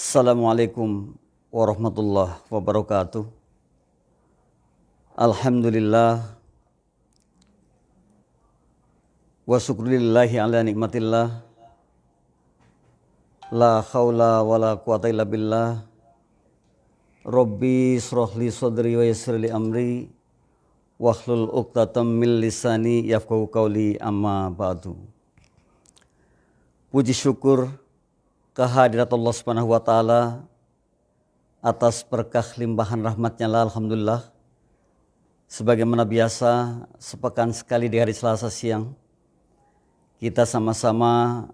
Assalamualaikum warahmatullahi wabarakatuh. Alhamdulillah wa syukrillahi ala nikmatillah. La haula wa la quwata illa billah. Rabbi shrah li sadri wa yassir li amri wahlul 'uqdatam min lisani yafqahu qawli, amma ba'du. Puji syukur kehadirat Allah Subhanahu wa taala atas berkah limpahan rahmatnya lah, alhamdulillah. Sebagaimana biasa, sepekan sekali di hari Selasa siang kita sama-sama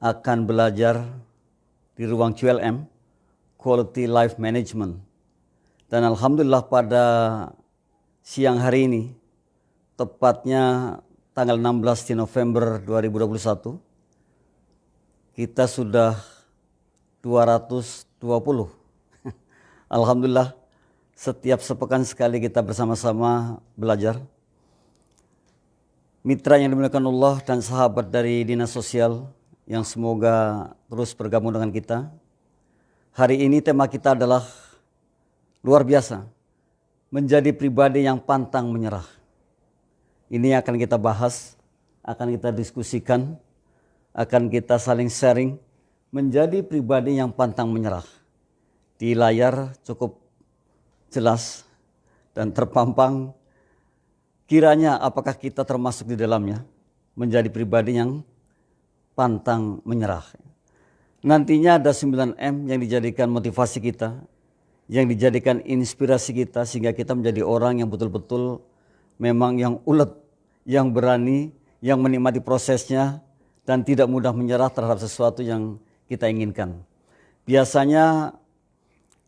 akan belajar di ruang QLM, Quality Life Management. Dan alhamdulillah pada siang hari ini, tepatnya tanggal 16 November 2021, kita sudah 220. Alhamdulillah, setiap sepekan sekali kita bersama-sama belajar. Mitra yang dimuliakan Allah dan sahabat dari Dinas Sosial yang semoga terus bergabung dengan kita. Hari ini tema kita adalah luar biasa, menjadi pribadi yang pantang menyerah. Ini akan kita bahas, akan kita diskusikan, akan kita saling sharing, menjadi pribadi yang pantang menyerah. Di layar cukup jelas dan terpampang, kiranya apakah kita termasuk di dalamnya, menjadi pribadi yang pantang menyerah. Nantinya ada 9M yang dijadikan motivasi kita, yang dijadikan inspirasi kita, sehingga kita menjadi orang yang betul-betul memang yang ulet, yang berani, yang menikmati prosesnya, dan tidak mudah menyerah terhadap sesuatu yang kita inginkan. Biasanya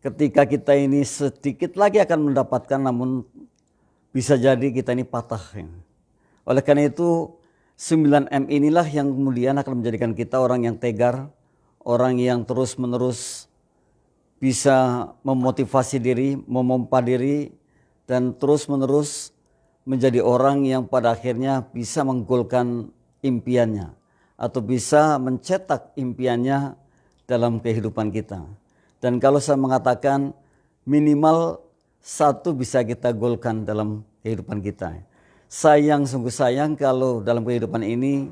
ketika kita ini sedikit lagi akan mendapatkan, namun bisa jadi kita ini patah. Oleh karena itu 9M inilah yang kemudian akan menjadikan kita orang yang tegar, orang yang terus-menerus bisa memotivasi diri, memompa diri, dan terus-menerus menjadi orang yang pada akhirnya bisa menggolkan impiannya atau bisa mencetak impiannya dalam kehidupan kita. Dan kalau saya mengatakan minimal satu bisa kita golkan dalam kehidupan kita. Sayang, sungguh sayang kalau dalam kehidupan ini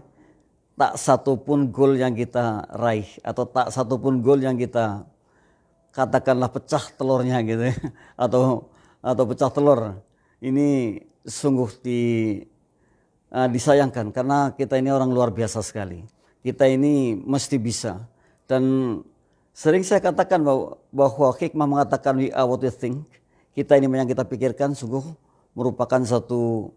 tak satu pun gol yang kita raih, atau tak satu pun gol yang kita katakanlah pecah telurnya gitu ya, atau pecah telur. Ini sungguh disayangkan, karena kita ini orang luar biasa sekali. Kita ini mesti bisa. Dan sering saya katakan bahwa hikmah mengatakan we are what we think. Kita ini yang kita pikirkan sungguh merupakan satu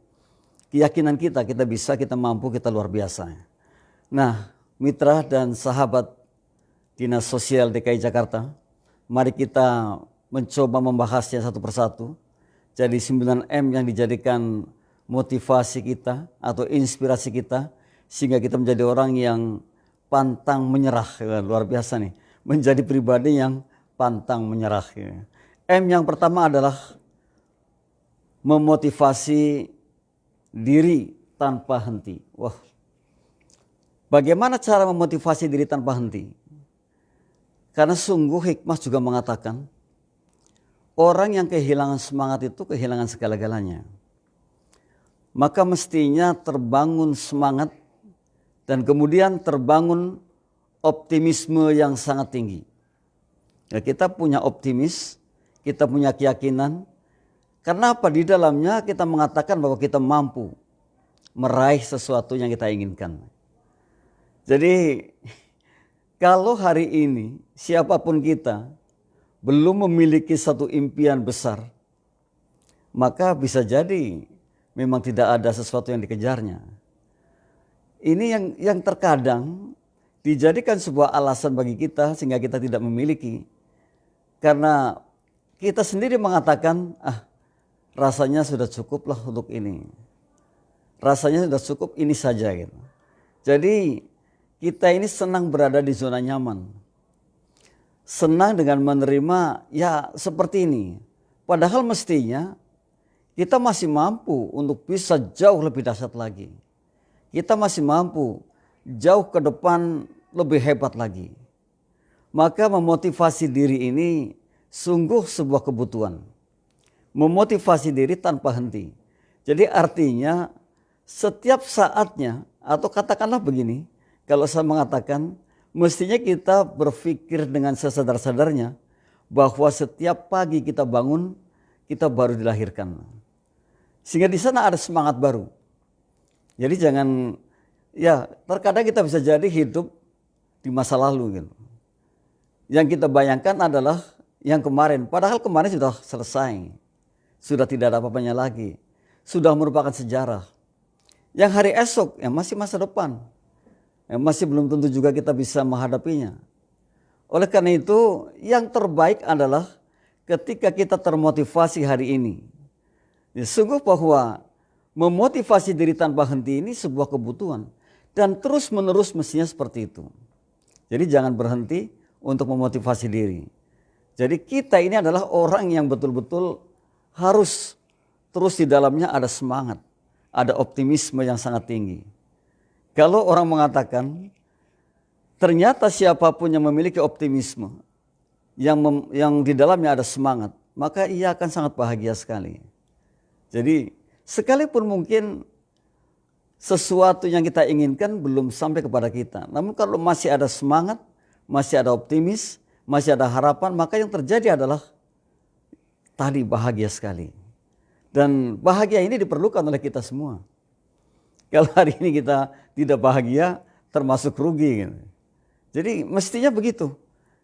keyakinan kita bisa, kita mampu, kita luar biasa. Nah, mitra dan sahabat Dinas Sosial DKI Jakarta, mari kita mencoba membahasnya satu persatu. Jadi 9M yang dijadikan motivasi kita atau inspirasi kita, sehingga kita menjadi orang yang pantang menyerah. Luar biasa nih, menjadi pribadi yang pantang menyerah. M yang pertama adalah memotivasi diri tanpa henti. Wah, bagaimana cara memotivasi diri tanpa henti? Karena sungguh hikmah juga mengatakan orang yang kehilangan semangat itu kehilangan segala-galanya. Maka mestinya terbangun semangat dan kemudian terbangun optimisme yang sangat tinggi. Ya, kita punya optimis, kita punya keyakinan. Karena apa? Di dalamnya kita mengatakan bahwa kita mampu meraih sesuatu yang kita inginkan. Jadi kalau hari ini siapapun kita belum memiliki satu impian besar, maka bisa jadi memang tidak ada sesuatu yang dikejarnya. Ini yang terkadang dijadikan sebuah alasan bagi kita sehingga kita tidak memiliki. Karena kita sendiri mengatakan, rasanya sudah cukuplah untuk ini. Rasanya sudah cukup ini saja gitu. Jadi kita ini senang berada di zona nyaman. Senang dengan menerima ya seperti ini. Padahal mestinya kita masih mampu untuk bisa jauh lebih dahsyat lagi. Kita masih mampu jauh ke depan lebih hebat lagi. maka memotivasi diri ini sungguh sebuah kebutuhan. Memotivasi diri tanpa henti. Jadi artinya setiap saatnya, atau katakanlah begini, kalau saya mengatakan mestinya kita berpikir dengan sesadar-sadarnya bahwa setiap pagi kita bangun, kita baru dilahirkan. Sehingga di sana ada semangat baru. Jadi jangan, ya terkadang kita bisa jadi hidup di masa lalu gitu. Yang kita bayangkan adalah yang kemarin, padahal kemarin sudah selesai. Sudah tidak ada apa-apanya lagi. Sudah merupakan sejarah. Yang hari esok, yang masih masa depan. Yang masih belum tentu juga kita bisa menghadapinya. Oleh karena itu, yang terbaik adalah ketika kita termotivasi hari ini. Ya, sungguh bahwa memotivasi diri tanpa henti ini sebuah kebutuhan. Dan terus menerus mestinya seperti itu. Jadi jangan berhenti untuk memotivasi diri. Jadi kita ini adalah orang yang betul-betul harus terus di dalamnya ada semangat, ada optimisme yang sangat tinggi. Kalau orang mengatakan ternyata siapapun yang memiliki optimisme, yang di dalamnya ada semangat, maka ia akan sangat bahagia sekali. Jadi sekalipun mungkin sesuatu yang kita inginkan belum sampai kepada kita, namun kalau masih ada semangat, masih ada optimis, masih ada harapan, maka yang terjadi adalah tadi bahagia sekali. Dan bahagia ini diperlukan oleh kita semua. Kalau hari ini kita tidak bahagia, termasuk rugi. Gitu. Jadi mestinya begitu.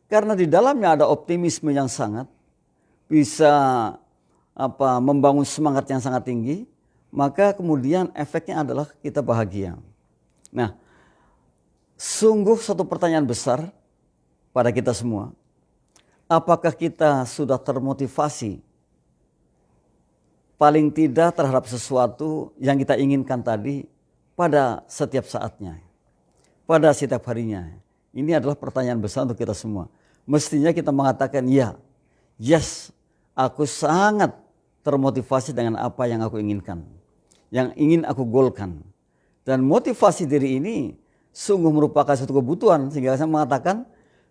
Karena di dalamnya ada optimisme yang sangat bisa membangun semangat yang sangat tinggi, maka kemudian efeknya adalah kita bahagia. Nah, sungguh satu pertanyaan besar pada kita semua. Apakah kita sudah termotivasi paling tidak terhadap sesuatu yang kita inginkan tadi pada setiap saatnya, pada setiap harinya? Ini adalah pertanyaan besar untuk kita semua. Mestinya kita mengatakan ya, yes, aku sangat termotivasi dengan apa yang aku inginkan, yang ingin aku goalkan. Dan motivasi diri ini sungguh merupakan suatu kebutuhan, sehingga saya mengatakan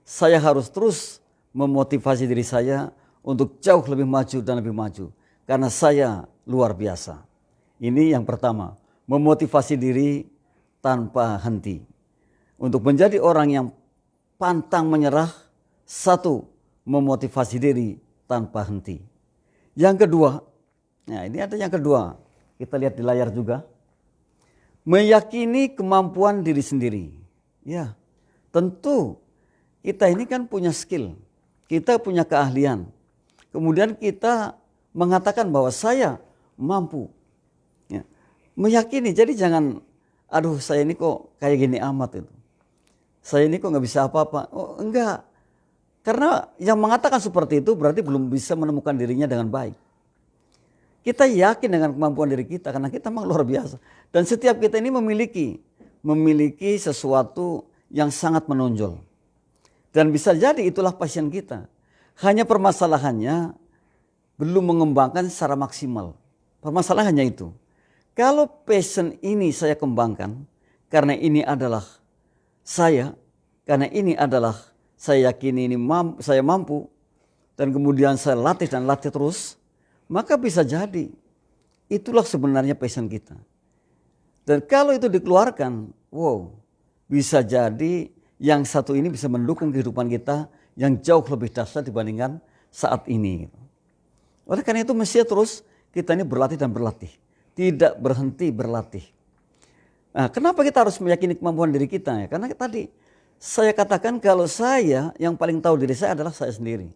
saya harus terus memotivasi diri saya untuk jauh lebih maju dan lebih maju. Karena saya luar biasa. Ini yang pertama, memotivasi diri tanpa henti. Untuk menjadi orang yang pantang menyerah, satu, memotivasi diri tanpa henti. Yang kedua, nah ini ada yang kedua, kita lihat di layar juga. Meyakini kemampuan diri sendiri. Ya, tentu kita ini kan punya skill, kita punya keahlian. Kemudian kita mengatakan bahwa saya mampu. Ya. Meyakini, jadi jangan, aduh saya ini kok kayak gini amat itu. Saya ini kok gak bisa apa-apa. Oh enggak, karena yang mengatakan seperti itu berarti belum bisa menemukan dirinya dengan baik. Kita yakin dengan kemampuan diri kita karena kita memang luar biasa. Dan setiap kita ini memiliki sesuatu yang sangat menonjol. Dan bisa jadi itulah passion kita. Hanya permasalahannya belum mengembangkan secara maksimal. Permasalahannya itu. Kalau passion ini saya kembangkan, karena ini adalah saya, karena ini adalah saya yakini ini saya mampu, dan kemudian saya latih dan latih terus, maka bisa jadi itulah sebenarnya passion kita. Dan kalau itu dikeluarkan, wow, bisa jadi yang satu ini bisa mendukung kehidupan kita yang jauh lebih dahsyat dibandingkan saat ini. Oleh karena itu mesti terus kita ini berlatih dan berlatih. Tidak berhenti berlatih. Nah, kenapa kita harus meyakini kemampuan diri kita? Ya? Karena tadi saya katakan kalau saya yang paling tahu diri saya adalah saya sendiri.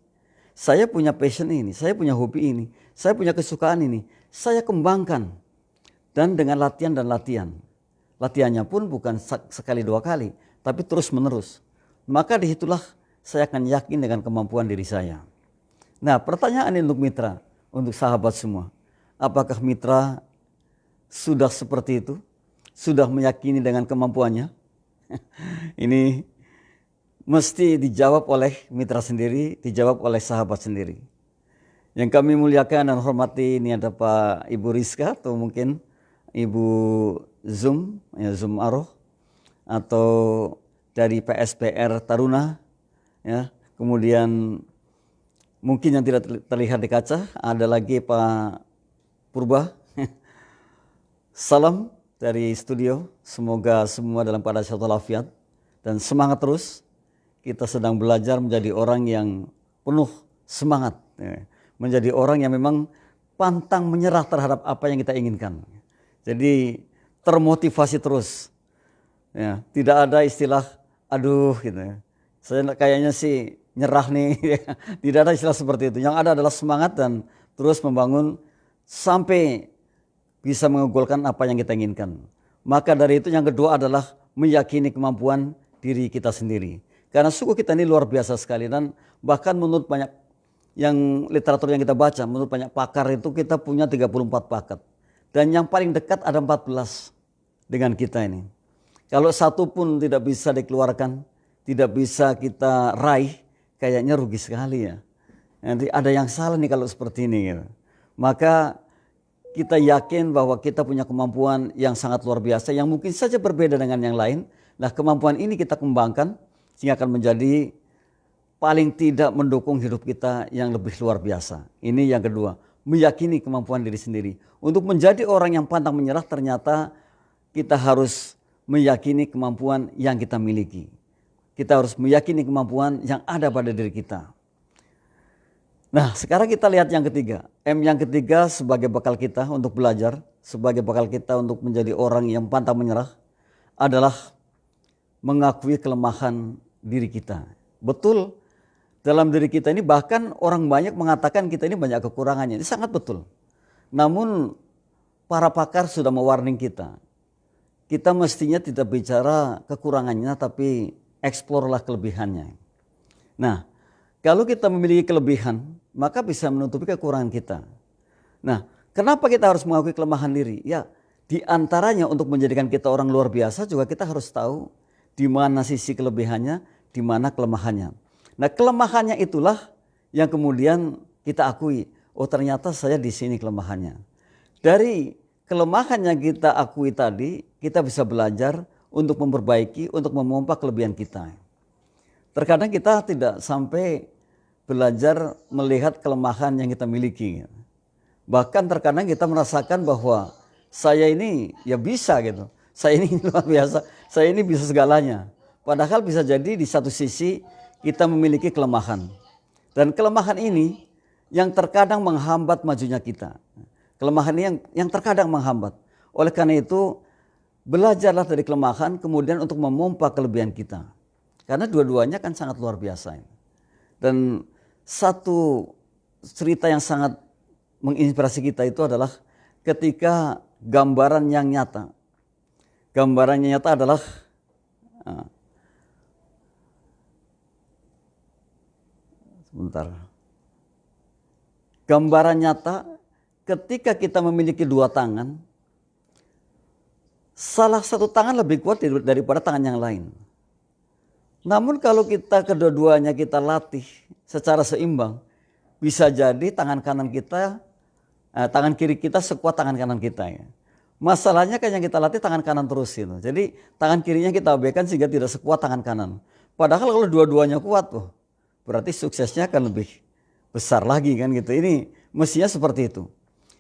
Saya punya passion ini, saya punya hobi ini, saya punya kesukaan ini. Saya kembangkan. Dan dengan latihan dan latihan. Latihannya pun bukan sekali dua kali, tapi terus menerus. Maka disitulah saya akan yakin dengan kemampuan diri saya. Nah, pertanyaan untuk mitra, untuk sahabat semua. Apakah mitra sudah seperti itu? Sudah meyakini dengan kemampuannya? Ini mesti dijawab oleh mitra sendiri, dijawab oleh sahabat sendiri. Yang kami muliakan dan hormati, ini ada Pak Ibu Rizka atau mungkin Ibu Zoom, ya Zoom Aroh, atau dari PSPR Taruna, ya. Kemudian mungkin yang tidak terlihat di kaca ada lagi Pak Purba. Salam dari studio, semoga semua dalam keadaan sehat walafiat dan semangat terus. Kita sedang belajar menjadi orang yang penuh semangat, ya. Menjadi orang yang memang pantang menyerah terhadap apa yang kita inginkan. Jadi termotivasi terus, ya. Tidak ada istilah aduh gitu ya. Saya kayaknya sih nyerah nih. Tidak ada istilah seperti itu. Yang ada adalah semangat dan terus membangun sampai bisa menggolkan apa yang kita inginkan. Maka dari itu yang kedua adalah meyakini kemampuan diri kita sendiri. Karena suku kita ini luar biasa sekali, dan bahkan menurut banyak yang literatur yang kita baca, menurut banyak pakar itu kita punya 34 pakat. Dan yang paling dekat ada 14 dengan kita ini. Kalau satu pun tidak bisa dikeluarkan, tidak bisa kita raih, kayaknya rugi sekali ya. Nanti ada yang salah nih kalau seperti ini gitu. Maka kita yakin bahwa kita punya kemampuan yang sangat luar biasa, yang mungkin saja berbeda dengan yang lain. Nah, kemampuan ini kita kembangkan sehingga akan menjadi paling tidak mendukung hidup kita yang lebih luar biasa. Ini yang kedua, meyakini kemampuan diri sendiri. Untuk menjadi orang yang pantang menyerah, ternyata kita harus meyakini kemampuan yang kita miliki. Kita harus meyakini kemampuan yang ada pada diri kita. Nah, sekarang kita lihat yang ketiga. M yang ketiga sebagai bekal kita untuk belajar, sebagai bekal kita untuk menjadi orang yang pantang menyerah adalah mengakui kelemahan diri kita. Betul, dalam diri kita ini bahkan orang banyak mengatakan kita ini banyak kekurangannya. Ini sangat betul. Namun para pakar sudah mewarning kita. Kita mestinya tidak bicara kekurangannya, tapi eksplorlah kelebihannya. Nah, kalau kita memiliki kelebihan, maka bisa menutupi kekurangan kita. Nah, kenapa kita harus mengakui kelemahan diri? Ya, di antaranya untuk menjadikan kita orang luar biasa juga kita harus tahu di mana sisi kelebihannya, di mana kelemahannya. Nah, kelemahannya itulah yang kemudian kita akui. Oh, ternyata saya di sini kelemahannya. Dari kelemahan yang kita akui tadi, kita bisa belajar untuk memperbaiki, untuk memompa kelebihan kita. Terkadang kita tidak sampai belajar melihat kelemahan yang kita miliki. Bahkan terkadang kita merasakan bahwa saya ini ya bisa gitu. Saya ini luar biasa, saya ini bisa segalanya. Padahal bisa jadi di satu sisi kita memiliki kelemahan. Dan kelemahan ini yang terkadang menghambat majunya kita. Kelemahan ini yang terkadang menghambat. Oleh karena itu, belajarlah dari kelemahan kemudian untuk memompa kelebihan kita. Karena dua-duanya kan sangat luar biasa. Dan satu cerita yang sangat menginspirasi kita itu adalah ketika gambaran yang nyata. Gambarannya nyata adalah sebentar. Gambaran nyata ketika kita memiliki dua tangan, salah satu tangan lebih kuat daripada tangan yang lain. Namun kalau kita kedua-duanya kita latih secara seimbang, bisa jadi tangan kiri kita sekuat tangan kanan kita ya. Masalahnya kan yang kita latih tangan kanan terus gitu. Jadi tangan kirinya kita abaikan sehingga tidak sekuat tangan kanan. Padahal kalau dua-duanya kuat tuh, berarti suksesnya akan lebih besar lagi kan gitu. Ini mestinya seperti itu.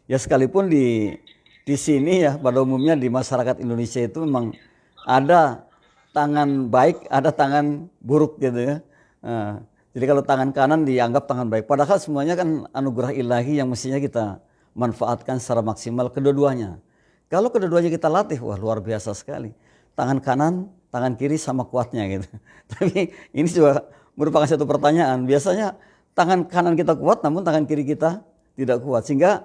Ya sekalipun di sini ya pada umumnya di masyarakat Indonesia itu memang ada tangan baik, ada tangan buruk gitu ya. Jadi kalau tangan kanan dianggap tangan baik. Padahal semuanya kan anugerah ilahi yang mestinya kita manfaatkan secara maksimal kedua-duanya. Kalau kedua-duanya kita latih, wah luar biasa sekali. Tangan kanan, tangan kiri sama kuatnya gitu. Tapi ini juga merupakan satu pertanyaan. Biasanya tangan kanan kita kuat namun tangan kiri kita tidak kuat. Sehingga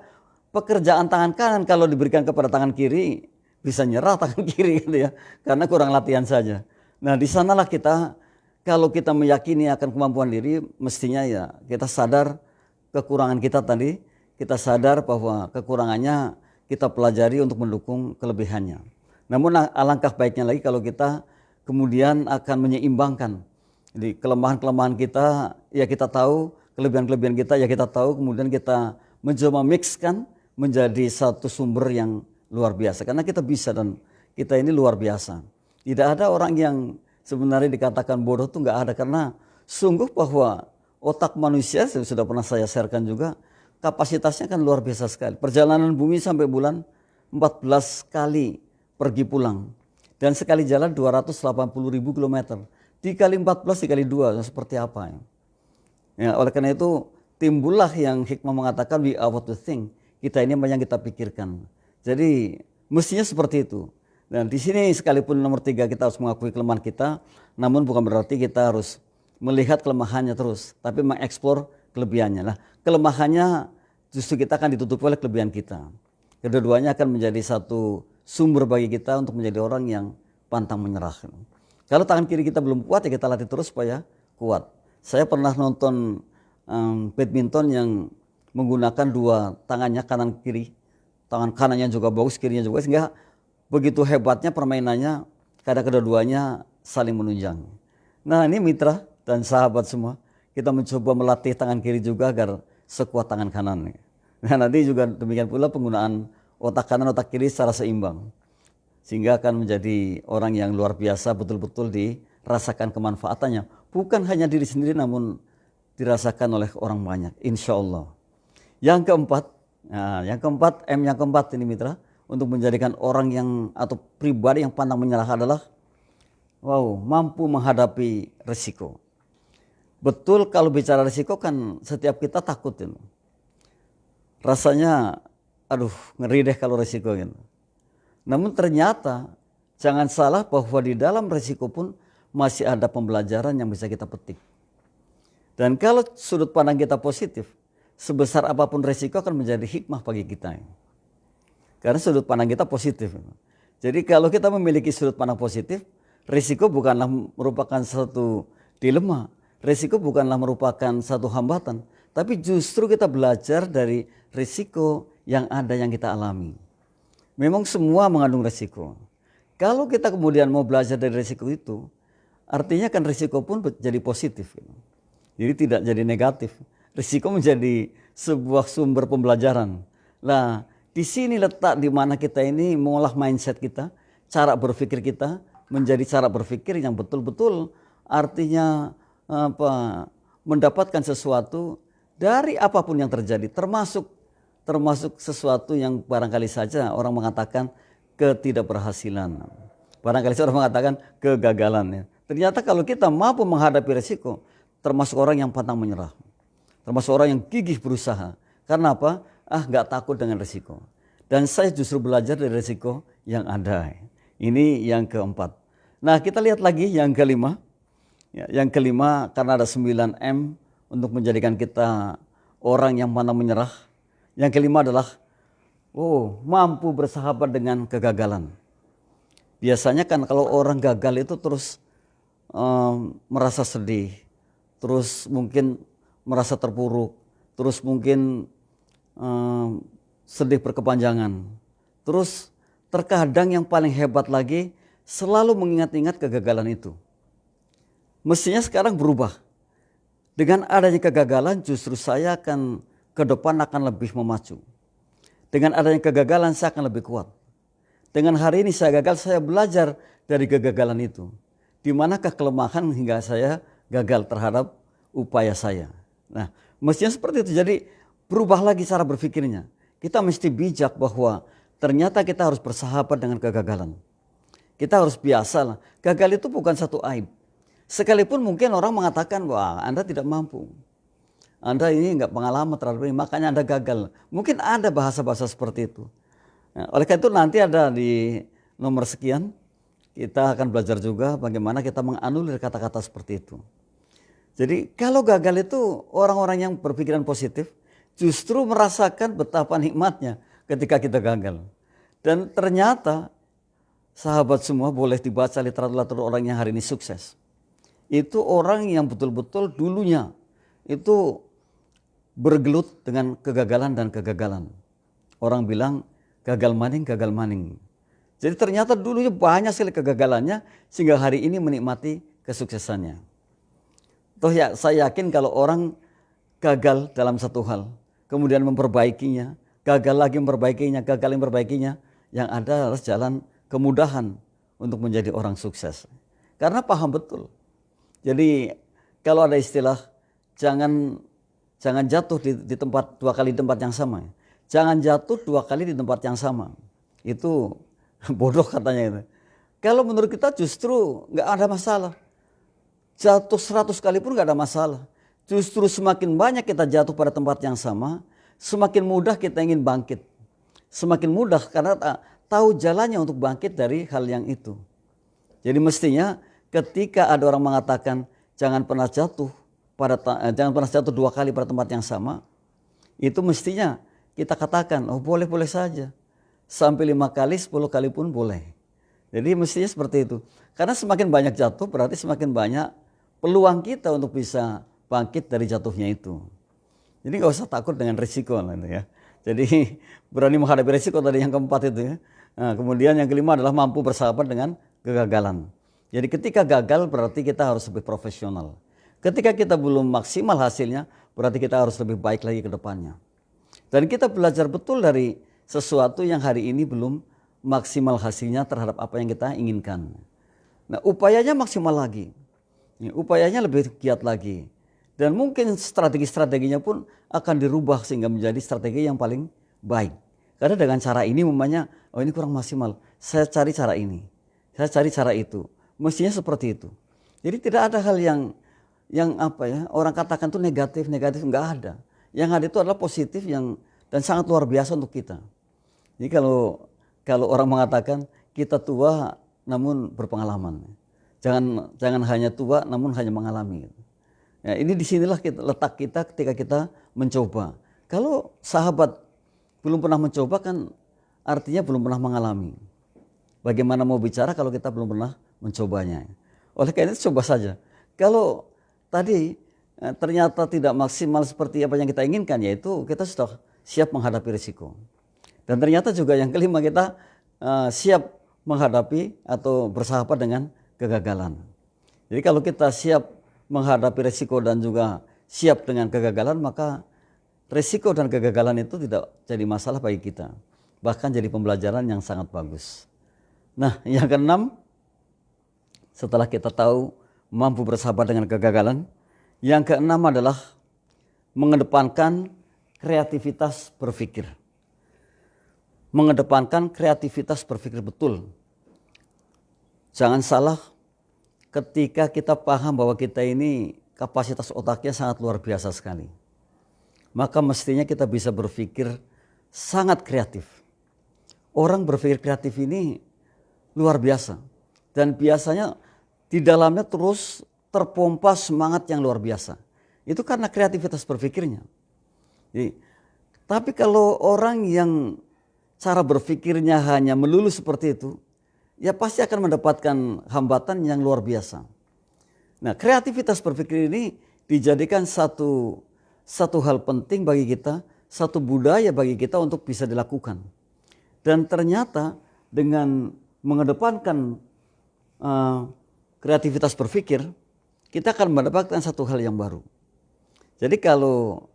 pekerjaan tangan kanan kalau diberikan kepada tangan kiri bisa nyerah tangan kiri gitu ya. Karena kurang latihan saja. Nah di sanalah kita, kalau kita meyakini akan kemampuan diri, mestinya ya kita sadar kekurangan kita tadi. Kita sadar bahwa kekurangannya kita pelajari untuk mendukung kelebihannya. Namun alangkah baiknya lagi kalau kita kemudian akan menyeimbangkan. Jadi kelemahan-kelemahan kita ya kita tahu, kelebihan-kelebihan kita ya kita tahu, kemudian kita mencoba mixkan menjadi satu sumber yang luar biasa. Karena kita bisa dan kita ini luar biasa. Tidak ada orang yang sebenarnya dikatakan bodoh itu nggak ada, karena Sungguh bahwa otak manusia sudah pernah saya sharekan juga, kapasitasnya kan luar biasa sekali. Perjalanan bumi sampai bulan 14 kali pergi pulang. Dan sekali jalan 280.000 kilometer. Dikali 14 dikali 2 seperti apa ya. Ya, oleh karena itu timbullah yang hikmah mengatakan we are what to think. Kita ini yang kita pikirkan. Jadi mestinya seperti itu. Dan di sini sekalipun nomor 3 kita harus mengakui kelemahan kita, namun bukan berarti kita harus melihat kelemahannya terus, tapi mengeksplor kelebihannya. Nah, kelemahannya justru kita akan ditutupi oleh kelebihan kita. Kedua-duanya akan menjadi satu sumber bagi kita untuk menjadi orang yang pantang menyerah. Kalau tangan kiri kita belum kuat, ya kita latih terus supaya kuat. Saya pernah nonton badminton yang menggunakan dua tangannya kanan kiri. Tangan kanannya juga bagus, kirinya juga, sehingga begitu hebatnya permainannya, kadang kedua-duanya saling menunjang. Nah, ini mitra dan sahabat semua, kita mencoba melatih tangan kiri juga agar sekuat tangan kanan. Nah, nanti juga demikian pula penggunaan otak kanan otak kiri secara seimbang, sehingga akan menjadi orang yang luar biasa, betul-betul dirasakan kemanfaatannya, bukan hanya diri sendiri namun dirasakan oleh orang banyak, insya Allah. Yang keempat, M yang keempat ini mitra, untuk menjadikan orang yang atau pribadi yang pantang menyerah adalah mampu menghadapi risiko. Betul, kalau bicara risiko kan setiap kita takut itu. Rasanya ngeri deh kalau risiko gitu. Namun ternyata jangan salah bahwa di dalam risiko pun masih ada pembelajaran yang bisa kita petik. Dan kalau sudut pandang kita positif, sebesar apapun risiko akan menjadi hikmah bagi kita. Karena sudut pandang kita positif. Jadi kalau kita memiliki sudut pandang positif, risiko bukanlah merupakan satu dilema, risiko bukanlah merupakan satu hambatan, tapi justru kita belajar dari risiko yang ada yang kita alami. Memang semua mengandung risiko. Kalau kita kemudian mau belajar dari risiko itu, artinya kan risiko pun jadi positif. Jadi tidak jadi negatif. Risiko menjadi sebuah sumber pembelajaran. Nah, di sini letak di mana kita ini mengolah mindset kita, cara berpikir kita menjadi cara berpikir yang betul-betul artinya mendapatkan sesuatu dari apapun yang terjadi, termasuk sesuatu yang barangkali saja orang mengatakan ketidakberhasilan. Barangkali saja orang mengatakan kegagalan. Ternyata kalau kita mampu menghadapi risiko, termasuk orang yang pantang menyerah, termasuk orang yang gigih berusaha. Karena apa? Nggak takut dengan risiko. Dan saya justru belajar dari risiko yang ada. Ini yang keempat. Nah, kita lihat lagi yang kelima. Yang kelima, karena ada 9 M untuk menjadikan kita orang yang pantang menyerah. Yang kelima adalah mampu bersahabat dengan kegagalan. Biasanya kan kalau orang gagal itu terus merasa sedih, terus mungkin merasa terpuruk, terus mungkin sedih berkepanjangan. Terus terkadang yang paling hebat lagi selalu mengingat-ingat kegagalan itu. Mestinya sekarang berubah. Dengan adanya kegagalan justru saya akan ke depan akan lebih memacu. Dengan adanya kegagalan saya akan lebih kuat. Dengan hari ini saya gagal, saya belajar dari kegagalan itu. Di manakah kelemahan hingga saya gagal terhadap upaya saya. Nah, mestinya seperti itu. Jadi berubah lagi cara berpikirnya. Kita mesti bijak bahwa ternyata kita harus bersahabat dengan kegagalan. Kita harus biasalah. Gagal itu bukan satu aib. Sekalipun mungkin orang mengatakan, wah Anda tidak mampu. Anda ini enggak pengalaman terhadap ini, makanya Anda gagal. Mungkin ada bahasa-bahasa seperti itu. Nah, oleh karena itu nanti ada di nomor sekian, kita akan belajar juga bagaimana kita menganulir kata-kata seperti itu. Jadi kalau gagal itu orang-orang yang berpikiran positif justru merasakan betapa nikmatnya ketika kita gagal. Dan ternyata sahabat semua boleh dibaca literatur orang yang hari ini sukses. Itu orang yang betul-betul dulunya itu bergelut dengan kegagalan dan kegagalan. Orang bilang gagal maning. Jadi ternyata dulunya banyak sekali kegagalannya sehingga hari ini menikmati kesuksesannya. Toh ya, saya yakin kalau orang gagal dalam satu hal, kemudian memperbaikinya, gagal lagi memperbaikinya, yang ada adalah jalan kemudahan untuk menjadi orang sukses. Karena paham betul. Jadi kalau ada istilah jangan jatuh di tempat 2 kali di tempat yang sama. Jangan jatuh 2 kali di tempat yang sama. Itu bodoh katanya itu. Kalau menurut kita justru nggak ada masalah. Jatuh 100 kali pun nggak ada masalah. Justru semakin banyak kita jatuh pada tempat yang sama, semakin mudah kita ingin bangkit. Semakin mudah karena tahu jalannya untuk bangkit dari hal yang itu. Jadi mestinya ketika ada orang mengatakan jangan pernah jatuh 2 kali pada tempat yang sama, itu mestinya kita katakan, oh boleh-boleh saja. Sampai 5 kali, 10 kali pun boleh. Jadi mestinya seperti itu. Karena semakin banyak jatuh berarti semakin banyak peluang kita untuk bisa bangkit dari jatuhnya itu. Jadi nggak usah takut dengan risiko ya. Jadi berani menghadapi risiko tadi yang keempat itu ya. Nah, kemudian yang kelima adalah mampu bersahabat dengan kegagalan. Jadi ketika gagal berarti kita harus lebih profesional. Ketika kita belum maksimal hasilnya berarti kita harus lebih baik lagi ke depannya. Dan kita belajar betul dari sesuatu yang hari ini belum maksimal hasilnya terhadap apa yang kita inginkan. Nah, upayanya maksimal lagi. Upayanya lebih giat lagi. Dan mungkin strategi-strateginya pun akan dirubah sehingga menjadi strategi yang paling baik. Karena dengan cara ini umpamanya, oh ini kurang maksimal, saya cari cara ini, saya cari cara itu. Mestinya seperti itu. Jadi tidak ada hal yang orang katakan itu negatif enggak ada. Yang ada itu adalah positif dan sangat luar biasa untuk kita. Jadi kalau orang mengatakan kita tua namun berpengalaman, jangan hanya tua namun hanya mengalami. Ya, ini disinilah letak kita ketika kita mencoba. Kalau sahabat belum pernah mencoba kan artinya belum pernah mengalami. Bagaimana mau bicara kalau kita belum pernah mencobanya? Oleh karena itu coba saja. Kalau tadi ternyata tidak maksimal seperti apa yang kita inginkan, yaitu kita sudah siap menghadapi risiko. Dan ternyata juga yang kelima kita siap menghadapi atau bersahabat dengan kegagalan. Jadi kalau kita siap menghadapi risiko dan juga siap dengan kegagalan, maka risiko dan kegagalan itu tidak jadi masalah bagi kita. Bahkan jadi pembelajaran yang sangat bagus. Nah, yang keenam, setelah kita tahu mampu bersahabat dengan kegagalan, yang keenam adalah mengedepankan kreativitas berpikir. Mengedepankan kreativitas berpikir betul. Jangan salah ketika kita paham bahwa kita ini kapasitas otaknya sangat luar biasa sekali. Maka mestinya kita bisa berpikir sangat kreatif. Orang berpikir kreatif ini luar biasa. Dan biasanya di dalamnya terus terpompa semangat yang luar biasa. Itu karena kreativitas berpikirnya. Jadi, tapi kalau orang yang cara berpikirnya hanya melulu seperti itu, ya pasti akan mendapatkan hambatan yang luar biasa. Nah, kreativitas berpikir ini dijadikan satu hal penting bagi kita, satu budaya bagi kita untuk bisa dilakukan. Dan ternyata dengan mengedepankan kreativitas berpikir, kita akan mendapatkan satu hal yang baru. Jadi kalau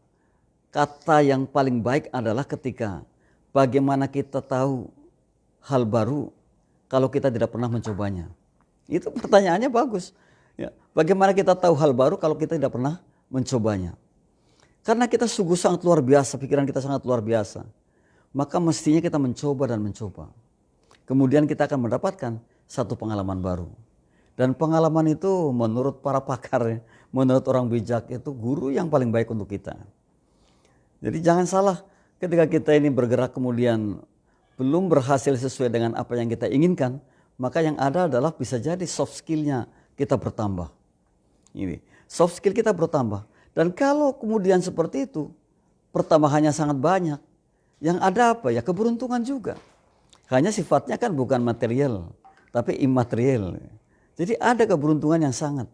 kata yang paling baik adalah ketika bagaimana kita tahu hal baru kalau kita tidak pernah mencobanya. Itu pertanyaannya bagus. Ya, bagaimana kita tahu hal baru kalau kita tidak pernah mencobanya? Karena kita sungguh sangat luar biasa, pikiran kita sangat luar biasa. Maka mestinya kita mencoba dan mencoba. Kemudian kita akan mendapatkan satu pengalaman baru. Dan pengalaman itu menurut para pakar, menurut orang bijak itu guru yang paling baik untuk kita. Jadi jangan salah ketika kita ini bergerak kemudian belum berhasil sesuai dengan apa yang kita inginkan, maka yang ada adalah bisa jadi soft skillnya kita bertambah. Ini soft skill kita bertambah. Dan kalau kemudian seperti itu, pertambahannya sangat banyak. Yang ada apa ya? Keberuntungan juga. Hanya sifatnya kan bukan material, tapi imaterial. Jadi ada keberuntungan yang sangat.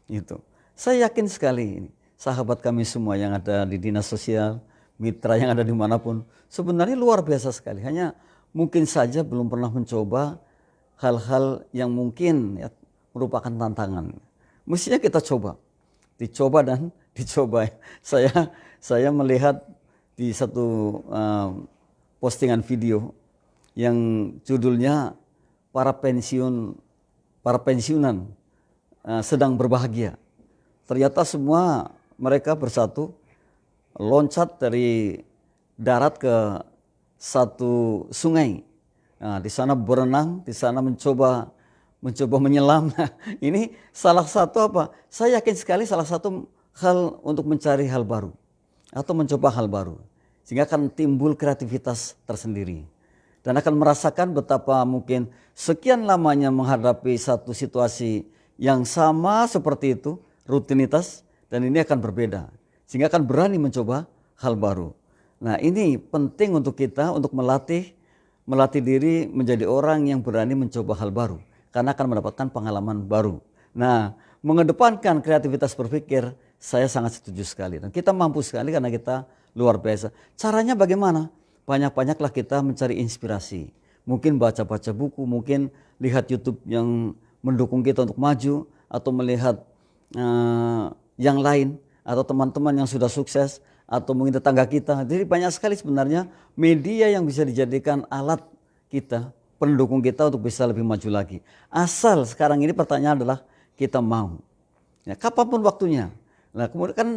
Itu. Saya yakin sekali ini, sahabat kami semua yang ada di dinas sosial, mitra yang ada dimanapun, sebenarnya luar biasa sekali. Hanya mungkin saja belum pernah mencoba hal-hal yang mungkin ya, merupakan tantangan. Mestinya kita coba, dicoba dan dicoba. Saya melihat di satu postingan video yang judulnya para pensiunan sedang berbahagia. ternyata semua mereka bersatu loncat dari darat ke satu sungai. Nah, di sana berenang, di sana mencoba menyelam. Nah, ini salah satu apa? Saya yakin sekali salah satu hal untuk mencari hal baru atau mencoba hal baru. Sehingga akan timbul kreativitas tersendiri. Dan akan merasakan betapa mungkin sekian lamanya menghadapi satu situasi yang sama seperti itu, rutinitas, dan ini akan berbeda. Sehingga akan berani mencoba hal baru. Nah, ini penting untuk kita untuk melatih diri menjadi orang yang berani mencoba hal baru. Karena akan mendapatkan pengalaman baru. Nah, mengedepankan kreativitas berpikir, saya sangat setuju sekali. Dan kita mampu sekali karena kita luar biasa. Caranya bagaimana? Banyak-banyaklah kita mencari inspirasi. Mungkin baca-baca buku, mungkin lihat YouTube yang mendukung kita untuk maju, atau melihat yang lain, atau teman-teman yang sudah sukses, atau mungkin tetangga kita. Jadi banyak sekali sebenarnya media yang bisa dijadikan alat kita, pendukung kita untuk bisa lebih maju lagi. Asal sekarang ini pertanyaan adalah kita mau. Ya, kapanpun waktunya. Nah, kemudian kan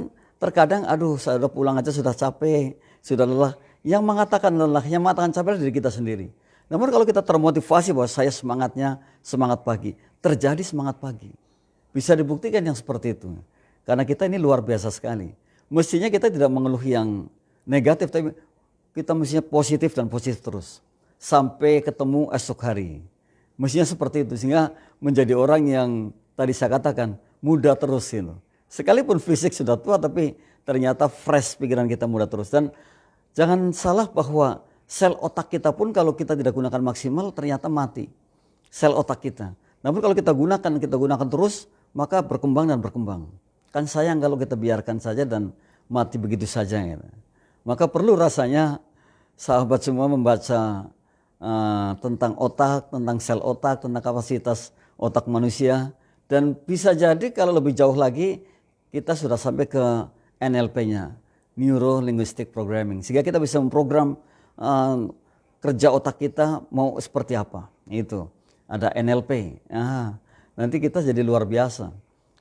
terkadang saya udah pulang aja sudah capek, sudah lelah. Yang mengatakan lelah, yang mengatakan capek adalah diri kita sendiri. Namun kalau kita termotivasi bahwa saya semangatnya semangat pagi, terjadi semangat pagi. Bisa dibuktikan yang seperti itu. Karena kita ini luar biasa sekali. Mestinya kita tidak mengeluh yang negatif, tapi kita mestinya positif dan positif terus. Sampai ketemu esok hari. Mestinya seperti itu, sehingga menjadi orang yang tadi saya katakan muda terus gitu. Sekalipun fisik sudah tua, tapi ternyata fresh pikiran kita muda terus. Dan jangan salah bahwa sel otak kita pun kalau kita tidak gunakan maksimal ternyata mati. Sel otak kita. Namun kalau kita gunakan terus, maka berkembang dan berkembang. Kan sayang kalau kita biarkan saja dan mati begitu saja. Gitu. Maka perlu rasanya sahabat semua membaca tentang otak, tentang sel otak, tentang kapasitas otak manusia. Dan bisa jadi kalau lebih jauh lagi kita sudah sampai ke NLP-nya, Neuro Linguistic Programming. Sehingga kita bisa memprogram kerja otak kita mau seperti apa. Itu ada NLP. Nanti kita jadi luar biasa.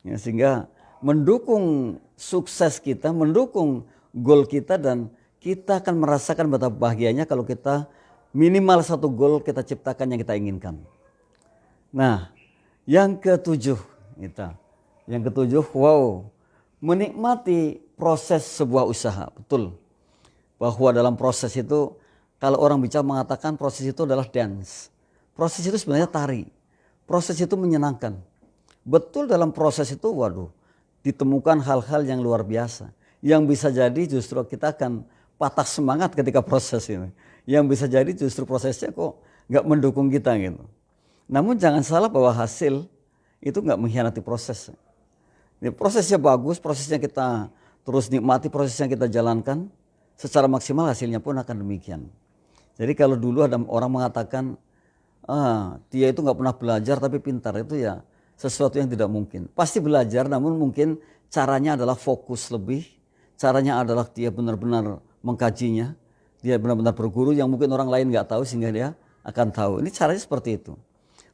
Ya, sehingga mendukung sukses kita, mendukung goal kita, dan kita akan merasakan betapa bahagianya kalau kita minimal satu goal kita ciptakan yang kita inginkan. Nah, yang ketujuh, menikmati proses sebuah usaha. Betul, bahwa dalam proses itu, kalau orang bicara mengatakan proses itu adalah dance. Proses itu sebenarnya tari. Proses itu menyenangkan. Betul, dalam proses itu, ditemukan hal-hal yang luar biasa. Yang bisa jadi justru kita akan patah semangat ketika proses ini. Yang bisa jadi justru prosesnya kok nggak mendukung kita gitu. Namun jangan salah bahwa hasil itu nggak mengkhianati proses. Ini prosesnya bagus, prosesnya kita terus nikmati, prosesnya kita jalankan secara maksimal, hasilnya pun akan demikian. Jadi kalau dulu ada orang mengatakan, dia itu nggak pernah belajar tapi pintar, itu ya sesuatu yang tidak mungkin. Pasti belajar, namun mungkin caranya adalah fokus lebih, caranya adalah dia benar-benar mengkajinya, dia benar-benar berguru yang mungkin orang lain nggak tahu sehingga dia akan tahu. Ini caranya seperti itu.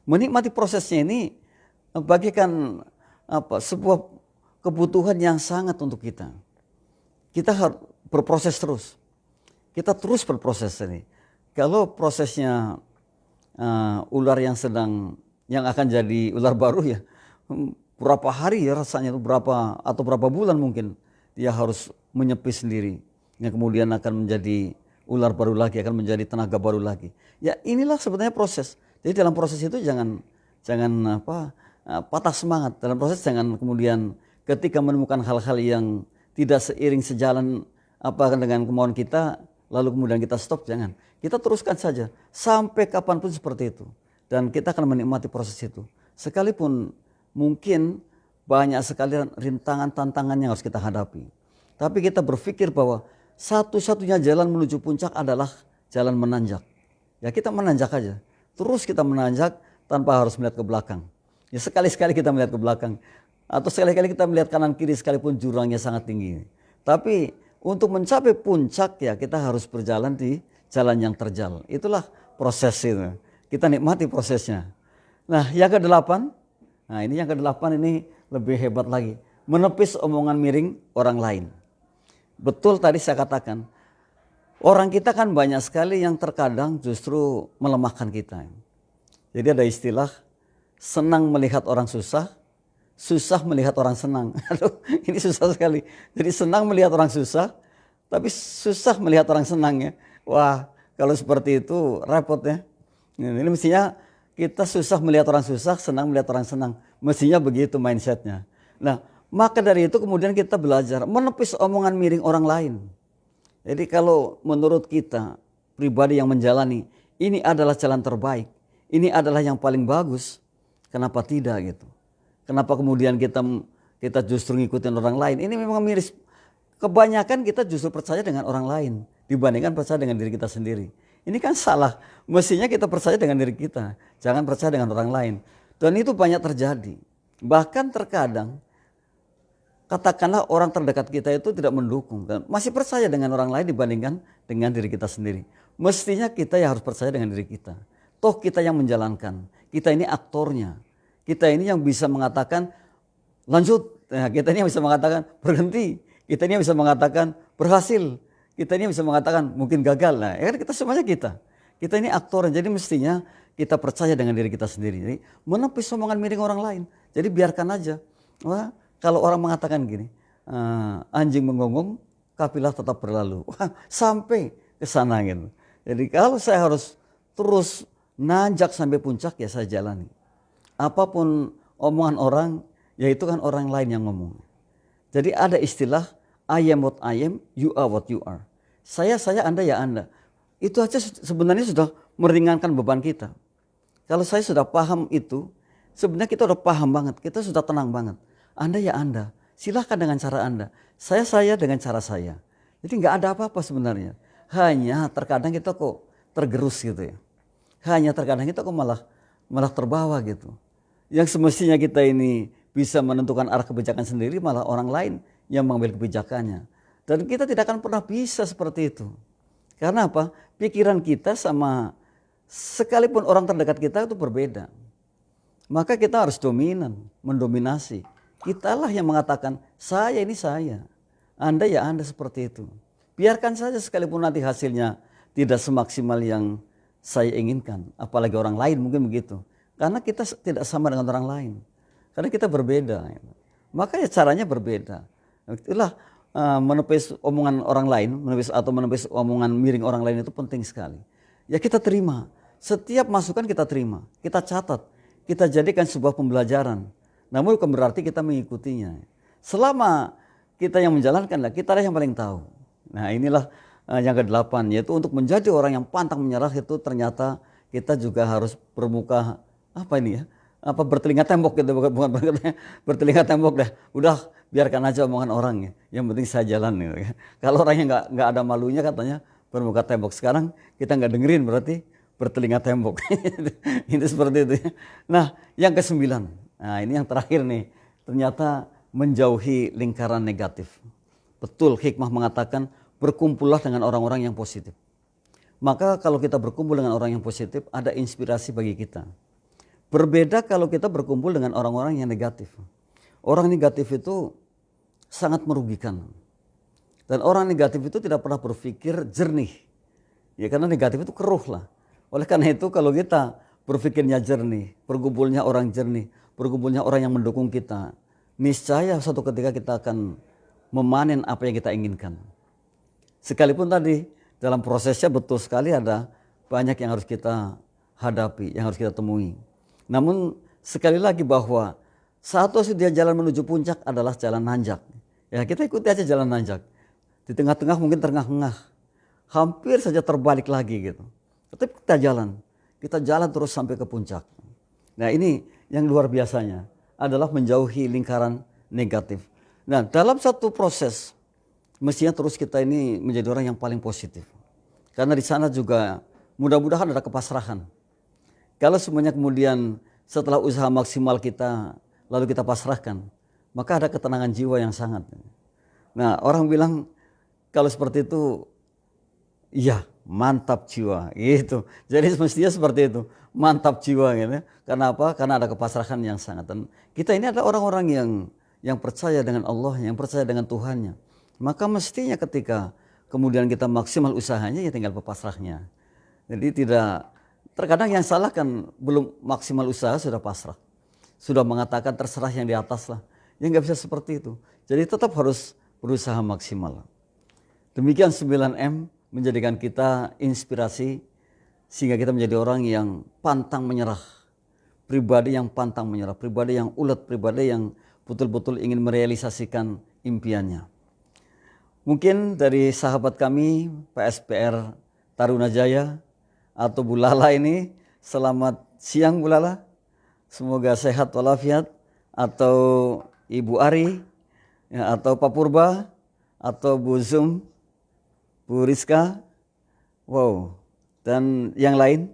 Menikmati prosesnya ini bagikan sebuah kebutuhan yang sangat untuk kita. Kita harus berproses terus. Kita terus berproses ini. Kalau prosesnya ular yang akan jadi ular baru ya, berapa hari ya rasanya itu, berapa bulan mungkin dia harus menyepi sendiri, yang kemudian akan menjadi ular baru lagi, akan menjadi tenaga baru lagi. Ya inilah sebenarnya proses. Jadi dalam proses itu jangan patah semangat. Dalam proses jangan kemudian ketika menemukan hal-hal yang tidak seiring sejalan dengan kemauan kita, lalu kemudian kita stop, jangan. Kita teruskan saja sampai kapanpun seperti itu. Dan kita akan menikmati proses itu. Sekalipun mungkin banyak sekali rintangan, tantangan yang harus kita hadapi. Tapi kita berpikir bahwa satu-satunya jalan menuju puncak adalah jalan menanjak. Ya kita menanjak aja. Terus kita menanjak tanpa harus melihat ke belakang. Ya sekali-sekali kita melihat ke belakang. Atau sekali-kali kita melihat kanan kiri sekalipun jurangnya sangat tinggi. Tapi untuk mencapai puncak ya kita harus berjalan di jalan yang terjal. Itulah proses itu. Kita nikmati prosesnya. Nah yang ke-8, ini lebih hebat lagi. menepis omongan miring orang lain. Betul tadi saya katakan, orang kita kan banyak sekali yang terkadang justru melemahkan kita. Jadi ada istilah, senang melihat orang susah, susah melihat orang senang. Aduh, ini susah sekali. Jadi senang melihat orang susah, tapi susah melihat orang senang ya. Wah, kalau seperti itu repot ya. Ini mestinya kita susah melihat orang susah, senang melihat orang senang. Mestinya begitu mindsetnya. Nah, maka dari itu kemudian kita belajar menepis omongan miring orang lain. Jadi kalau menurut kita pribadi yang menjalani, ini adalah jalan terbaik, ini adalah yang paling bagus, kenapa tidak gitu? Kenapa kemudian kita justru ngikutin orang lain? Ini memang miris. Kebanyakan kita justru percaya dengan orang lain dibandingkan percaya dengan diri kita sendiri. Ini kan salah. Mestinya kita percaya dengan diri kita, jangan percaya dengan orang lain. Dan itu banyak terjadi. Bahkan terkadang katakanlah orang terdekat kita itu tidak mendukung dan masih percaya dengan orang lain dibandingkan dengan diri kita sendiri. Mestinya kita ya harus percaya dengan diri kita. Toh kita yang menjalankan, kita ini aktornya. Kita ini yang bisa mengatakan lanjut, nah, kita ini yang bisa mengatakan berhenti. Kita ini yang bisa mengatakan berhasil. Kita ini yang bisa mengatakan mungkin gagal. Nah, ya kan kita semuanya kita. Kita ini aktornya, jadi mestinya kita percaya dengan diri kita sendiri. Jadi menepis omongan miring orang lain. Jadi biarkan aja. Wah, kalau orang mengatakan gini, anjing menggonggong, kafilah tetap berlalu. Wah, sampai ke sana gitu. Jadi kalau saya harus terus nanjak sampai puncak, ya saya jalani. Apapun omongan orang, ya itu kan orang lain yang ngomong. Jadi ada istilah, I am what I am, you are what you are. Saya, Anda, ya Anda. Itu aja sebenarnya sudah meringankan beban kita. Kalau saya sudah paham itu, sebenarnya kita udah paham banget, kita sudah tenang banget. Anda ya Anda, silahkan dengan cara Anda. Saya dengan cara saya. Jadi nggak ada apa-apa sebenarnya. Hanya terkadang kita kok tergerus gitu ya. Hanya terkadang kita kok malah terbawa gitu. Yang semestinya kita ini bisa menentukan arah kebijakan sendiri, malah orang lain yang mengambil kebijakannya. Dan kita tidak akan pernah bisa seperti itu. Karena apa? Pikiran kita sama sekalipun orang terdekat kita itu berbeda. Maka kita harus dominan, mendominasi. Kitalah yang mengatakan, saya ini saya. Anda ya Anda seperti itu. Biarkan saja sekalipun nanti hasilnya tidak semaksimal yang saya inginkan. Apalagi orang lain mungkin begitu. Karena kita tidak sama dengan orang lain. Karena kita berbeda. Maka ya caranya berbeda. Itulah menepis omongan orang lain, menepis omongan miring orang lain itu penting sekali. Ya kita terima. Setiap masukan kita terima. Kita catat. Kita jadikan sebuah pembelajaran. Namun bukan berarti kita mengikutinya. Selama kita yang menjalankan, kita yang paling tahu. Nah inilah yang ke-8, yaitu untuk menjadi orang yang pantang menyerah itu ternyata kita juga harus bermuka bertelinga tembok gitu, bukan bertelinga tembok dah. Udah biarkan aja omongan orang ya. Yang penting saya jalan gitu. Kalau orangnya nggak ada malunya katanya bermuka tembok. Sekarang kita nggak dengerin berarti bertelinga tembok. Itu seperti itu ya. Nah yang ke-9. Nah ini yang terakhir nih, ternyata menjauhi lingkaran negatif. Betul hikmah mengatakan berkumpullah dengan orang-orang yang positif. Maka kalau kita berkumpul dengan orang yang positif ada inspirasi bagi kita. Berbeda kalau kita berkumpul dengan orang-orang yang negatif. Orang negatif itu sangat merugikan. Dan orang negatif itu tidak pernah berpikir jernih. Ya karena negatif itu keruh lah. Oleh karena itu kalau kita berpikirnya jernih, berkumpulnya orang jernih, berkumpulnya orang yang mendukung kita, niscaya suatu ketika kita akan memanen apa yang kita inginkan. Sekalipun tadi dalam prosesnya betul sekali ada banyak yang harus kita hadapi, yang harus kita temui. Namun sekali lagi bahwa satu dia jalan menuju puncak adalah jalan nanjak. Ya kita ikuti aja jalan nanjak. Di tengah-tengah mungkin terengah-engah, hampir saja terbalik lagi gitu. Tapi kita jalan terus sampai ke puncak. Nah ini yang luar biasanya adalah menjauhi lingkaran negatif. Nah dalam satu proses mestinya terus kita ini menjadi orang yang paling positif. Karena di sana juga mudah-mudahan ada kepasrahan. Kalau semuanya kemudian setelah usaha maksimal kita lalu kita pasrahkan, maka ada ketenangan jiwa yang sangat. Nah orang bilang kalau seperti itu, iya mantap jiwa gitu. Jadi semestinya seperti itu, mantap jiwa gitu. Karena apa? Karena ada kepasrahan yang sangat. Dan kita ini ada orang-orang yang percaya dengan Allah, yang percaya dengan Tuhannya. Maka mestinya ketika kemudian kita maksimal usahanya, ya tinggal berpasrahnya. Jadi tidak, terkadang yang salah kan belum maksimal usaha sudah pasrah. Sudah mengatakan terserah yang di atas lah. Ya nggak bisa seperti itu. Jadi tetap harus berusaha maksimal. Demikian 9M menjadikan kita inspirasi sehingga kita menjadi orang yang pantang menyerah. Pribadi yang pantang menyerah, pribadi yang ulet, pribadi yang betul-betul ingin merealisasikan impiannya. Mungkin dari sahabat kami PSPR Tarunajaya atau Bu Lala ini, selamat siang Bu Lala. Semoga sehat walafiat, atau Ibu Ari, ya, atau Pak Purba, atau Bu Zum, Bu Rizka, wow, dan yang lain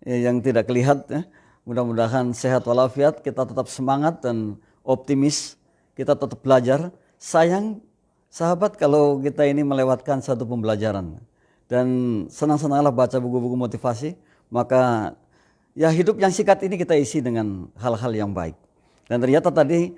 ya, yang tidak kelihatan. Ya. Mudah-mudahan sehat walafiat, kita tetap semangat dan optimis, kita tetap belajar. Sayang sahabat kalau kita ini melewatkan satu pembelajaran. Dan senang-senanglah baca buku-buku motivasi, maka ya hidup yang singkat ini kita isi dengan hal-hal yang baik. Dan ternyata tadi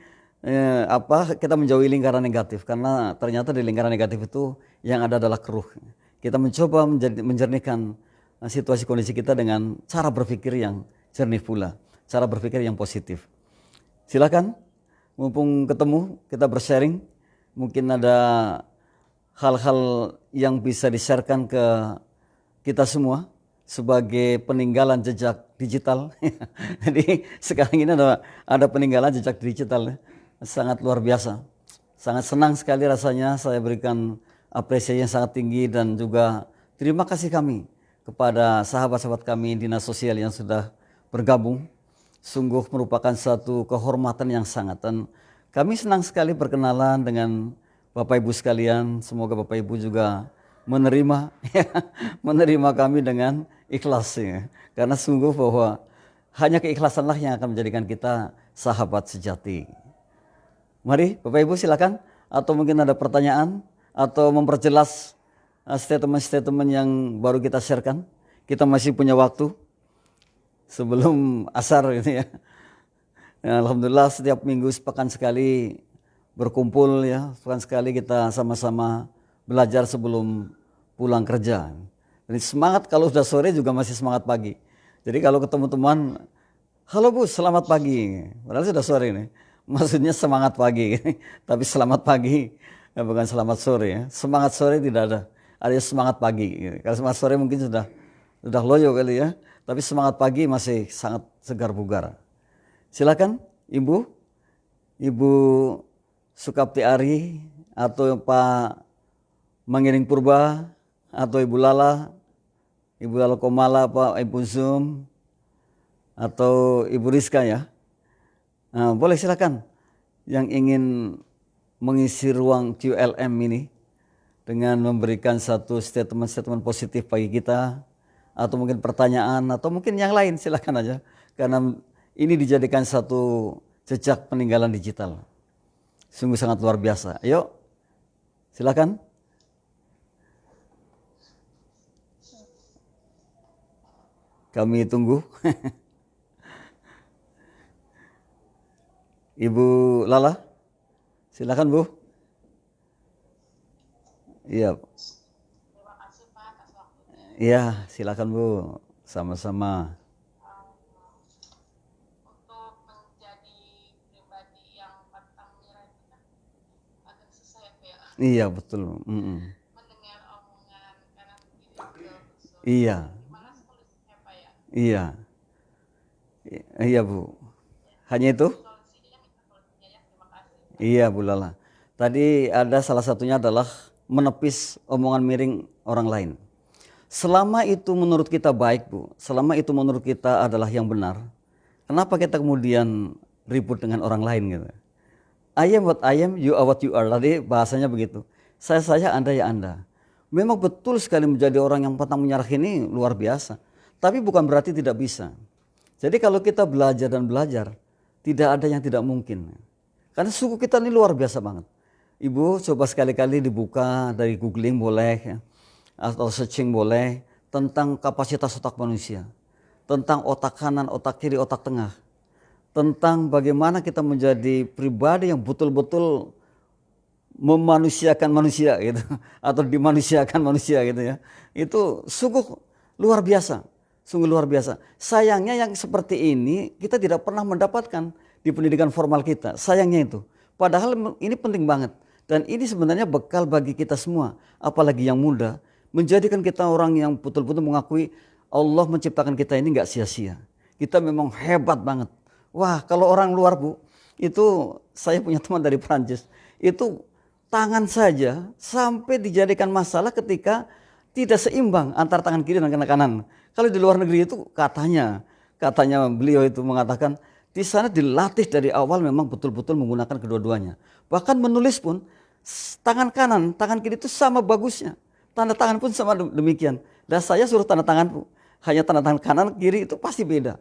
kita menjauhi lingkaran negatif, karena ternyata di lingkaran negatif itu yang ada adalah keruh. Kita mencoba menjernihkan situasi kondisi kita dengan cara berpikir yang jernih pula, cara berpikir yang positif. Silakan, mumpung ketemu kita bersharing, mungkin ada hal-hal yang bisa di-sharekan ke kita semua sebagai peninggalan jejak digital. Jadi sekarang ini ada peninggalan jejak digital, sangat luar biasa. Sangat senang sekali rasanya, saya berikan apresiasi yang sangat tinggi dan juga terima kasih kami kepada sahabat-sahabat kami dinas sosial yang sudah bergabung. Sungguh merupakan satu kehormatan yang sangat, dan kami senang sekali berkenalan dengan Bapak Ibu sekalian. Semoga Bapak Ibu juga menerima menerima kami dengan ikhlas, ya. Karena sungguh bahwa hanya keikhlasanlah yang akan menjadikan kita sahabat sejati. Mari Bapak Ibu silakan, atau mungkin ada pertanyaan atau memperjelas statement-statement yang baru kita sharekan. Kita masih punya waktu sebelum asar ini, ya. Alhamdulillah setiap minggu sepekan sekali berkumpul, ya, sepekan sekali kita sama-sama belajar sebelum pulang kerja. Jadi semangat kalau sudah sore juga masih semangat pagi. Jadi kalau ketemu teman, halo Bu, selamat pagi. Padahal sudah sore ini. Maksudnya semangat pagi, tapi selamat pagi, ya, bukan selamat sore. Ya. Semangat sore tidak ada, ada semangat pagi. Kalau semangat sore mungkin sudah loyo kali, ya. Tapi semangat pagi masih sangat segar bugar. Silakan Ibu Sukapti Ari, atau Pak Mangiring Purba, atau Ibu Lala Komala, Pak Ibu Zum, atau Ibu Rizka, ya. Nah, boleh silakan yang ingin mengisi ruang QLM ini dengan memberikan satu statement positif bagi kita, atau mungkin pertanyaan, atau mungkin yang lain, silakan aja. Karena ini dijadikan satu jejak peninggalan digital. Sungguh sangat luar biasa. Ayo, silakan. Kami tunggu. Ibu Lala, silakan Bu. Iya. Terima kasih Pak atas waktunya. Iya, silakan Bu. Sama-sama. Untuk menjadi pribadi yang pantang menyerah itu kan agak susah ya Pak ya. Iya, betul. Mendengar omongan kanan kiri berusut. Iya, Gimana solusinya Pak ya? iya. Iya Bu. Hanya itu? Solusinya minta solusinya ya. Terima kasih. Iya Bu Lala. Tadi ada salah satunya adalah menepis omongan miring orang lain. Selama itu menurut kita baik Bu, selama itu menurut kita adalah yang benar, kenapa kita kemudian ribut dengan orang lain gitu? I am what I am, you are what you are. Tadi bahasanya begitu. Saya, Anda ya Anda. Memang betul sekali menjadi orang yang pantang menyerah ini luar biasa. Tapi bukan berarti tidak bisa. Jadi kalau kita belajar dan belajar, tidak ada yang tidak mungkin. Karena suku kita ini luar biasa banget. Ibu coba sekali-kali dibuka dari googling boleh, ya, atau searching boleh, tentang kapasitas otak manusia. Tentang otak kanan, otak kiri, otak tengah. tentang bagaimana kita menjadi pribadi yang betul-betul memanusiakan manusia gitu atau dimanusiakan manusia gitu ya. Itu sungguh luar biasa. Sungguh luar biasa. Sayangnya yang seperti ini kita tidak pernah mendapatkan di pendidikan formal kita. Sayangnya itu. Padahal ini penting banget. Dan ini sebenarnya bekal bagi kita semua. Apalagi yang muda. Menjadikan kita orang yang betul-betul mengakui Allah menciptakan kita ini gak sia-sia. Kita memang hebat banget. Wah, kalau orang luar Bu, itu saya punya teman dari Prancis. Itu tangan saja sampai dijadikan masalah ketika tidak seimbang antara tangan kiri dan kanan. Kalau di luar negeri itu katanya beliau itu mengatakan di sana dilatih dari awal memang betul-betul menggunakan kedua-duanya. Bahkan menulis pun tangan kanan, tangan kiri itu sama bagusnya. Tanda tangan pun sama demikian. Dan saya suruh tanda tangan Bu, hanya tanda tangan kanan kiri itu pasti beda.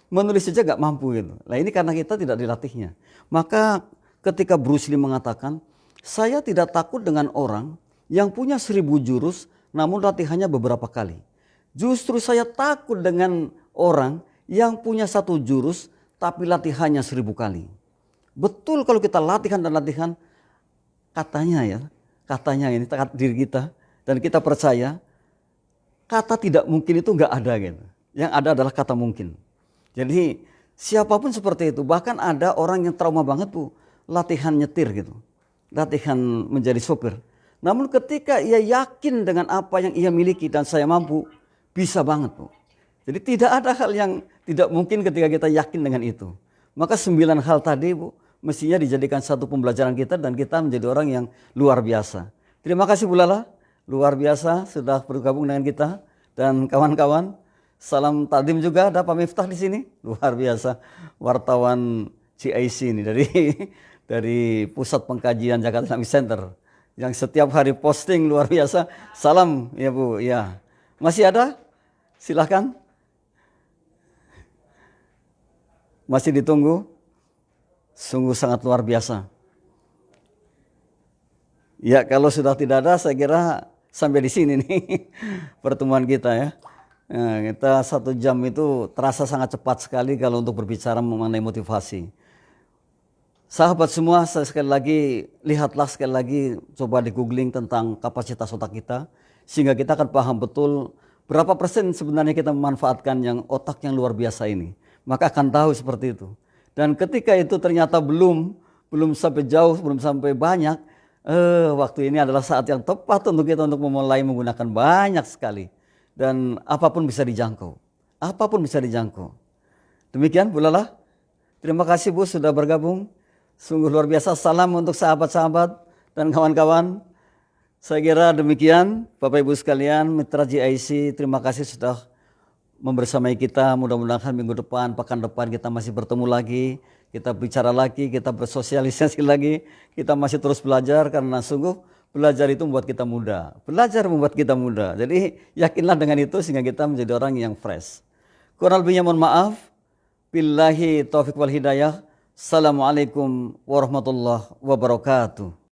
Menulis saja gak mampu gitu. Nah ini karena kita tidak dilatihnya. Maka ketika Bruce Lee mengatakan, saya tidak takut dengan orang yang punya 1000 jurus namun latihannya beberapa kali. Justru saya takut dengan orang yang punya 1 jurus tapi latihannya 1000 kali. Betul kalau kita latihan dan latihan, katanya ini diri kita dan kita percaya kata tidak mungkin itu gak ada gitu. Yang ada adalah kata mungkin. Jadi siapapun seperti itu, bahkan ada orang yang trauma banget Bu, latihan nyetir gitu. Latihan menjadi sopir. Namun ketika ia yakin dengan apa yang ia miliki dan saya mampu, bisa banget Bu. Jadi tidak ada hal yang tidak mungkin ketika kita yakin dengan itu. Maka 9 hal tadi Bu, mestinya dijadikan satu pembelajaran kita dan kita menjadi orang yang luar biasa. Terima kasih Bu Lala, luar biasa sudah bergabung dengan kita dan kawan-kawan. Salam takdim juga ada Pak Miftah di sini, luar biasa wartawan CIC ini dari Pusat Pengkajian Jakarta Islamic Center yang setiap hari posting luar biasa. Salam ya Bu, ya. Masih ada? Silahkan. Masih ditunggu. Sungguh sangat luar biasa. Ya kalau sudah tidak ada saya kira sampai di sini nih pertemuan kita ya. Nah, kita 1 jam itu terasa sangat cepat sekali kalau untuk berbicara mengenai motivasi. Sahabat semua, sekali lagi lihatlah sekali lagi, coba di googling tentang kapasitas otak kita, sehingga kita akan paham betul berapa persen sebenarnya kita memanfaatkan yang otak yang luar biasa ini. Maka akan tahu seperti itu. Dan ketika itu ternyata belum sampai jauh, belum sampai banyak, waktu ini adalah saat yang tepat untuk kita untuk memulai menggunakan banyak sekali. Dan apapun bisa dijangkau. Apapun bisa dijangkau. Demikian Bu Lala. Terima kasih Bu sudah bergabung. Sungguh luar biasa. Salam untuk sahabat-sahabat dan kawan-kawan. Saya kira demikian Bapak Ibu sekalian, mitra GIC, terima kasih sudah membersamai kita. Mudah-mudahan minggu depan, pekan depan kita masih bertemu lagi. Kita bicara lagi, kita bersosialisasi lagi. Kita masih terus belajar karena sungguh belajar itu membuat kita muda. Belajar membuat kita muda. Jadi yakinlah dengan itu sehingga kita menjadi orang yang fresh. Kurang lebihnya mohon maaf. Billahi taufiq wal hidayah. Assalamualaikum warahmatullahi wabarakatuh.